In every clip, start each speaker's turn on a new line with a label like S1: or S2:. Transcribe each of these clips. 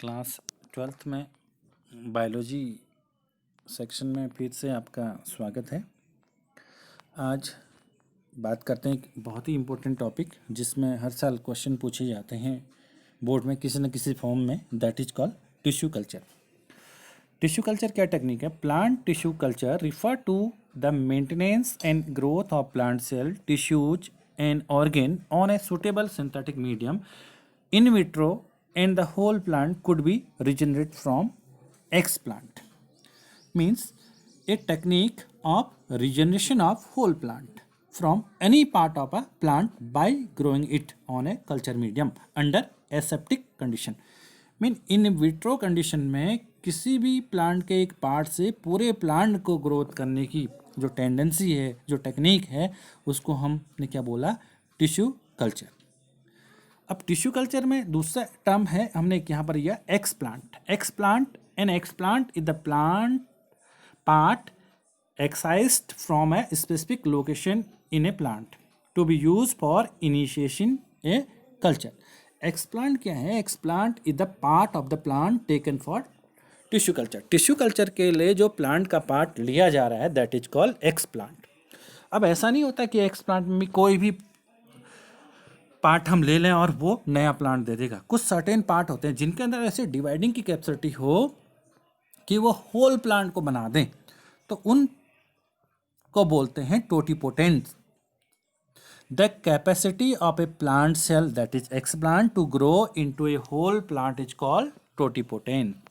S1: Class 12th में biology section में फिर से आपका स्वागत है। आज बात करते हैं एक बहुत ही इम्पोर्टेंट टॉपिक जिसमें हर साल क्वेश्चन पूछे जाते हैं बोर्ड में किसी न किसी फॉर्म में, that is called tissue culture. Tissue culture क्या टेक्निक है? Plant tissue culture refer to the maintenance and growth of plant cell tissues and organ on a suitable synthetic medium in vitro, and the whole plant could be regenerated from explant. Means a technique of regeneration of whole plant from any part of a plant by growing it on a culture medium under aseptic condition. Mean in vitro condition में किसी भी plant के एक part से पूरे plant को growth करने की जो टेंडेंसी है, जो टेक्निक है, उसको हमने क्या बोला? Tissue culture. अब टिश्यू कल्चर में दूसरा टर्म है, हमने यहाँ पर लिया explant. Explant an explant is the plant part excised from a specific location in a plant to be use for initiation a culture. Explant क्या है? Explant is the part of the plant taken for tissue culture. Tissue culture के लिए जो plant का part लिया जा रहा है दैट इज कॉल्ड एक्सप्लांट। अब ऐसा नहीं होता कि एक्सप्लांट में कोई भी पार्ट हम ले लें और वो नया प्लांट दे देगा। कुछ सर्टेन पार्ट होते हैं जिनके अंदर ऐसे डिवाइडिंग की कैपेसिटी हो कि वो होल प्लांट को बना दें, तो उन को बोलते हैं totipotents. The capacity of a plant cell that is explant to grow into a whole plant is called totipotent.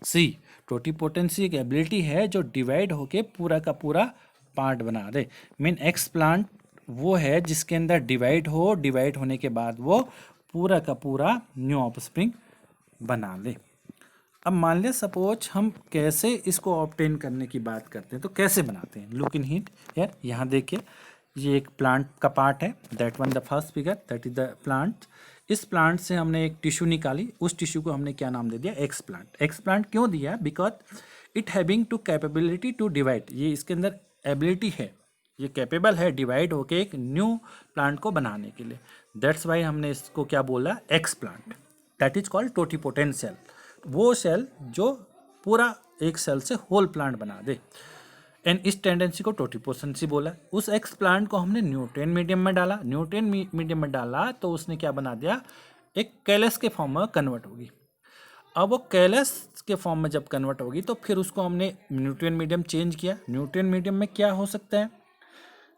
S1: See totipotency एक एबिलिटी है जो डिवाइड होके पूरा का पूरा पार्ट बना दे। मीन एक्सप्लांट वो है जिसके अंदर डिवाइड हो, डिवाइड होने के बाद वो पूरा का पूरा न्यू ऑफस्प्रिंग बना ले। अब मान लिया सपोज हम कैसे इसको ऑब्टेन करने की बात करते हैं, तो कैसे बनाते हैं? लुक इन हिट यार, यहाँ देखिए, ये एक प्लांट का पार्ट है, that one the first figure, that is the plant. इस प्लांट से हमने एक टिश्यू निकाली, उस टिश्यू को हमने क्या नाम दे दिया? एक्सप्लांट। एक्सप्लांट क्यों दिया? Because it having to capability to divide, ये इसके अंदर एबिलिटी है, ये कैपेबल है डिवाइड होके एक न्यू प्लांट को बनाने के लिए। दैट्स वाई हमने इसको क्या बोला? Explant. That is called totipotent cell. वो सेल जो पूरा एक सेल से होल प्लांट बना दे, एंड इस टेंडेंसी को टोटिपोटेंसी बोला। उस एक्सप्लांट को हमने न्यूट्रिएंट मीडियम में डाला, न्यूट्रिएंट मीडियम में डाला तो उसने क्या बना दिया? एक कैलस के फॉर्म में कन्वर्ट होगी। अब वो कैलस के फॉर्म में जब कन्वर्ट होगी तो फिर उसको हमने न्यूट्रिएंट मीडियम चेंज किया। न्यूट्रिएंट मीडियम में क्या हो सकता है?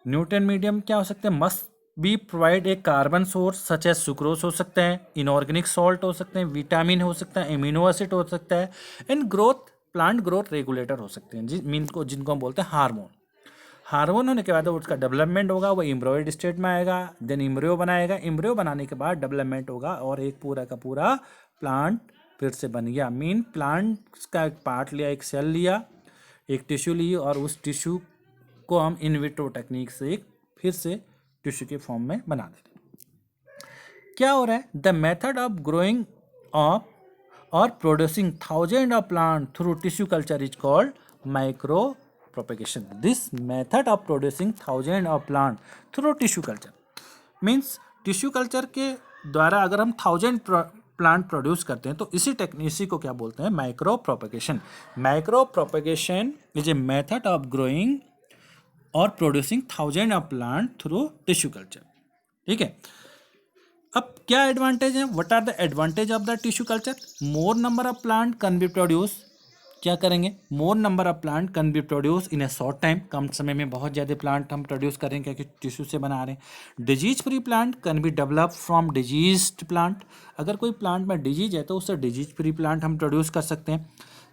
S1: न्यूट्रिएंट मीडियम क्या हो सकते हैं? मस्ट बी प्रोवाइड एक carbon source such as sucrose हो सकता है, इनऑर्गेनिक सॉल्ट हो सकते हैं, विटामिन हो सकता है, एमिनो एसिड हो सकता है, and growth plant growth regulator हो सकते हैं जिनको हम बोलते हैं हार्मोन। हार्मोन होने के बाद उसका डेवलपमेंट होगा, वो एम्ब्रॉयड स्टेट में आएगा, देन एम्ब्रियो बनाएगा, एम्ब्रियो बनाने के बाद डेवलपमेंट होगा और एक पूरा का पूरा प्लांट फिर से बन गया। मीन प्लांट का एक पार्ट लिया, एक सेल लिया, एक टिश्यू ली और उस टिश्यू को हम इन विट्रो टेक्निक से फिर से टिश्यू के फॉर्म में बना देते। क्या हो रहा है? The method of growing of और producing thousand of plant through tissue culture is called micro propagation. This method of producing thousand of plant through tissue culture means tissue culture के द्वारा अगर हम 1000 प्लांट प्रोड्यूस करते हैं तो इसी को क्या बोलते हैं? Micro propagation. Micro propagation is a method of growing और producing 1000 of plant through tissue culture. ठीक है। अब क्या एडवांटेज है? What are the advantage of the tissue culture? More number of plant can be produce. क्या करेंगे? More number of plant can be produce in a short time. कम समय में बहुत ज़्यादा प्लांट हम प्रोड्यूस करेंगे क्योंकि टिश्यू से बना रहे हैं। Disease free plant can be develop from diseased plant. अगर कोई प्लांट में डिजीज है तो उससे डिजीज फ्री प्लांट हम प्रोड्यूस कर सकते हैं।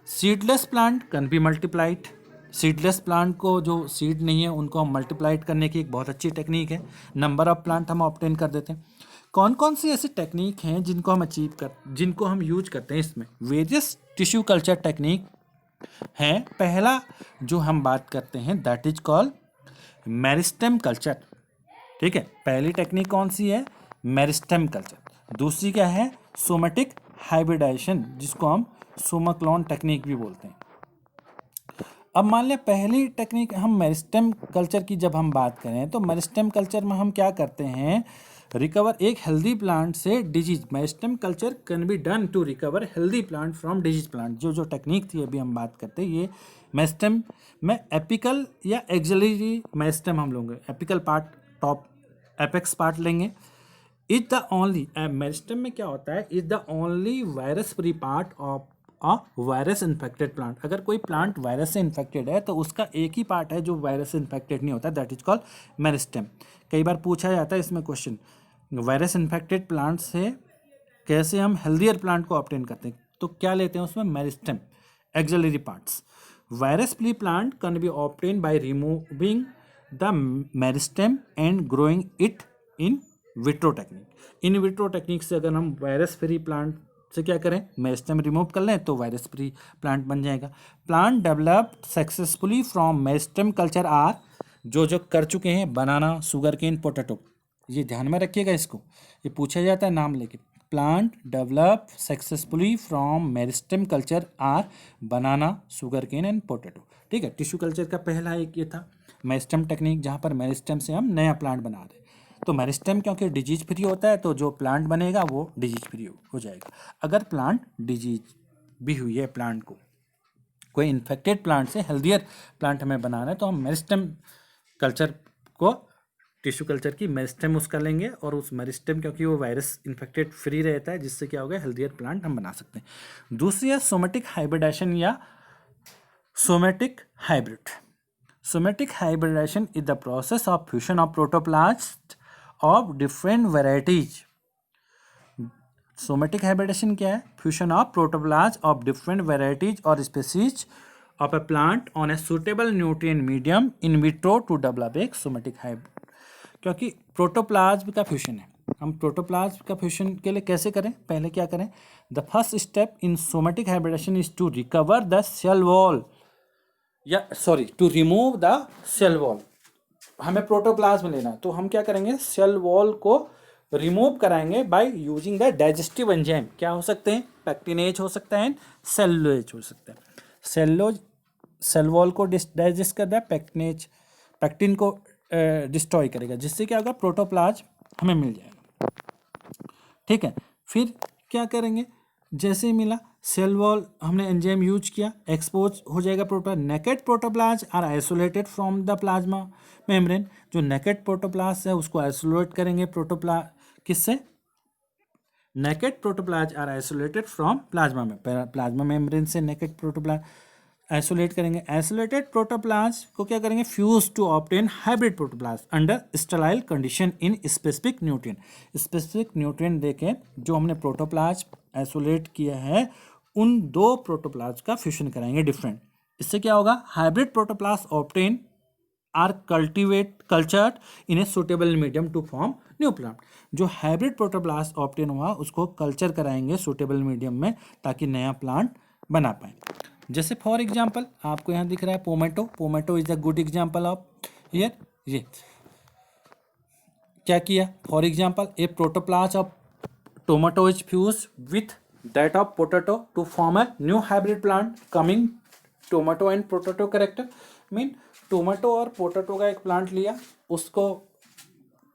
S1: Seedless plant can B multiplied. Seedless plant को जो सीड नहीं है उनको हम मल्टीप्लाइड करने की एक बहुत अच्छी टेक्निक है। नंबर ऑफ प्लांट हम ऑब्टेन कर देते हैं। कौन कौन सी ऐसी टेक्निक हैं जिनको हम यूज करते हैं इसमें? वेरियस टिश्यू कल्चर टेक्निक है। पहला जो हम बात करते हैं that is called meristem culture. ठीक है, पहली टेक्निक कौन सी है? Meristem culture. दूसरी क्या है? सोमेटिक हाइब्रिडाइजेशन, जिसको हम सोमाक्लोन टेक्निक भी बोलते हैं। अब मान लें पहली टेक्निक हम मेरिस्टेम कल्चर की जब हम बात करें तो मेरिस्टेम कल्चर में हम क्या करते हैं? रिकवर एक हेल्दी प्लांट से disease, meristem culture can be done to recover healthy plant from disease plant. जो टेक्निक थी अभी हम बात करते हैं, ये मेरिस्टेम में एपिकल या एक्सिलरी मेरिस्टेम हम लोग apical part, top apex part लेंगे। इज द ओनली, मेरिस्टेम में क्या होता है, is the only virus free part of a virus infected plant. अगर कोई प्लांट वायरस से इन्फेक्टेड है तो उसका एक ही पार्ट है जो वायरस से इन्फेक्टेड नहीं होता, दैट इज कॉल्ड मेरिस्टेम। कई बार पूछा जाता है इसमें क्वेश्चन, वायरस इन्फेक्टेड प्लांट से कैसे हम हेल्दियर प्लांट को ऑब्टेन करते हैं, तो क्या लेते हैं उसमें, meristem, axillary parts. Virus free plant can B obtain by removing the meristem and growing it in vitro technique. In vitro technique से अगर हम वायरस फ्री प्लांट से क्या करें, मेरिस्टेम रिमूव कर लें तो वायरस फ्री प्लांट बन जाएगा। Plant developed successfully from meristem culture are, जो कर चुके हैं, बनाना, शुगर केन, पोटैटो। ये ध्यान में रखिएगा, इसको ये पूछा जाता है नाम लेके। Plant develop successfully from meristem culture are banana, sugar cane and potato. ठीक है, टिश्यू कल्चर का पहला एक ये था मेरिस्टेम टेक्निक, जहाँ पर मेरिस्टेम से हम नया प्लांट बना रहे हैं। तो मेरिस्टेम क्योंकि डिजीज फ्री होता है तो जो प्लांट बनेगा वो डिजीज फ्री हो जाएगा। अगर प्लांट डिजीज भी हुई है, प्लांट को कोई इन्फेक्टेड प्लांट से हेल्दियर प्लांट हमें बनाना है, तो हम मेरिस्टेम कल्चर को, टिश्यू कल्चर की मेरिस्टेम उसका लेंगे, और उस मेरिस्टेम क्योंकि वो वायरस इन्फेक्टेड फ्री रहता है, जिससे क्या होगा, हेल्दियर प्लांट हम बना सकते हैं। दूसरी है सोमेटिक हाइब्रिडेशन या somatic hybrid. Somatic hybridisation is the process of fusion of protoplast of different varieties. Somatic hybridisation क्या है, fusion of protoplast of different varieties और species of a plant on a suitable nutrient medium in vitro to develop एक somatic hybrid. क्योंकि protoplasm का fusion है, हम protoplasm का fusion के लिए कैसे करें, पहले क्या करें, the first step in somatic hybridisation is to recover the cell wall, या sorry to remove the cell wall. हमें प्रोटोप्लाज्म लेना है तो हम क्या करेंगे, सेल वॉल को रिमूव कराएंगे by using the digestive enzyme. क्या हो सकते हैं, पैक्टिनेज हो सकता है, सेलुलोज हो सकता है। सेलुलोज सेल वॉल को डाइजेस्ट करता है, पैक्टिनेज पैक्टिन को डिस्ट्रॉय करेगा, जिससे क्या होगा, प्रोटोप्लाज्म हमें मिल जाएगा। ठीक है, फिर क्या करेंगे, जैसे ही मिला सेल वॉल, हमने एंजाइम यूज किया, एक्सपोज हो जाएगा protoplasm. Naked protoplasm are isolated from the plasma membrane. जो नेकेड प्रोटोप्लाज्म है उसको आइसोलेट करेंगे किससे, naked protoplasm are isolated from plasma membrane से नेकेड प्रोटोप्लाज्म आइसोलेट करेंगे। आइसोलेटेड प्रोटोप्लाज्म को क्या करेंगे, fuse to obtain hybrid protoplasm under sterile condition in specific nutrient. Specific nutrient देखें, जो हमने प्रोटोप्लाज्म आइसोलेट किया है उन दो प्रोटोप्लाज्म का फ्यूजन कराएंगे डिफरेंट। इससे क्या होगा, hybrid protoplasm obtain are cultured in a suitable medium to form new plant. जो हाइब्रिड प्रोटोप्लाज्म ऑब्टेन हुआ उसको कल्चर कराएंगे सुटेबल मीडियम में, ताकि नया प्लांट बना पाए। जैसे फॉर एग्जाम्पल आपको यहाँ दिख रहा है pomato is a good example of here. ये क्या किया, for example a protoplasm of tomato is fuse with that of potato to form a new hybrid plant coming tomato and potato character. Mean tomato और potato का एक plant लिया, उसको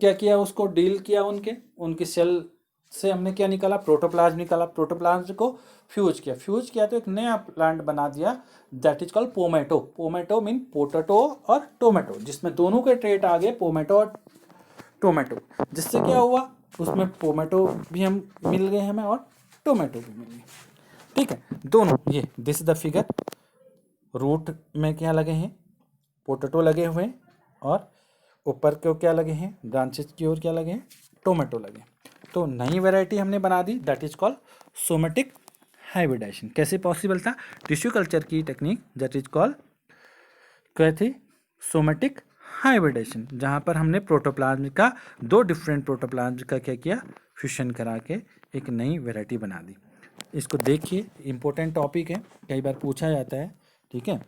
S1: क्या किया, उसको डील किया, उनके सेल से हमने क्या निकाला, प्रोटोप्लाज्म निकाला। प्रोटोप्लाज्म को फ्यूज किया तो एक नया प्लांट बना दिया, that is called pomato mean potato और टोमेटो, जिसमें दोनों के ट्रेट आ गए, पोमेटो और टोमेटो। जिससे क्या हुआ, उसमें पोमेटो भी हम मिल गए हमें और टोमेटो भी मिल गए। ठीक है, दोनों ये दिस द फिगर, रूट में क्या लगे हैं, पोटैटो लगे हुए हैं, और ऊपर को क्या लगे हैं, ब्रांचेस की ओर क्या लगे हैं, टोमेटो लगे। तो नई वैरायटी हमने बना दी, that is called somatic hybridisation. कैसे पॉसिबल था, टिश्यू कल्चर की टेक्निक, दैट इज कॉल्ड क्या थी, सोमेटिक हाइब्रिडेशन, जहाँ पर हमने प्रोटोप्लाज्म का, दो डिफरेंट प्रोटोप्लाज्म का क्या किया, फ्यूजन करा के एक नई वैरायटी बना दी। इसको देखिए, इंपॉर्टेंट टॉपिक है, कई बार पूछा जाता है। ठीक है।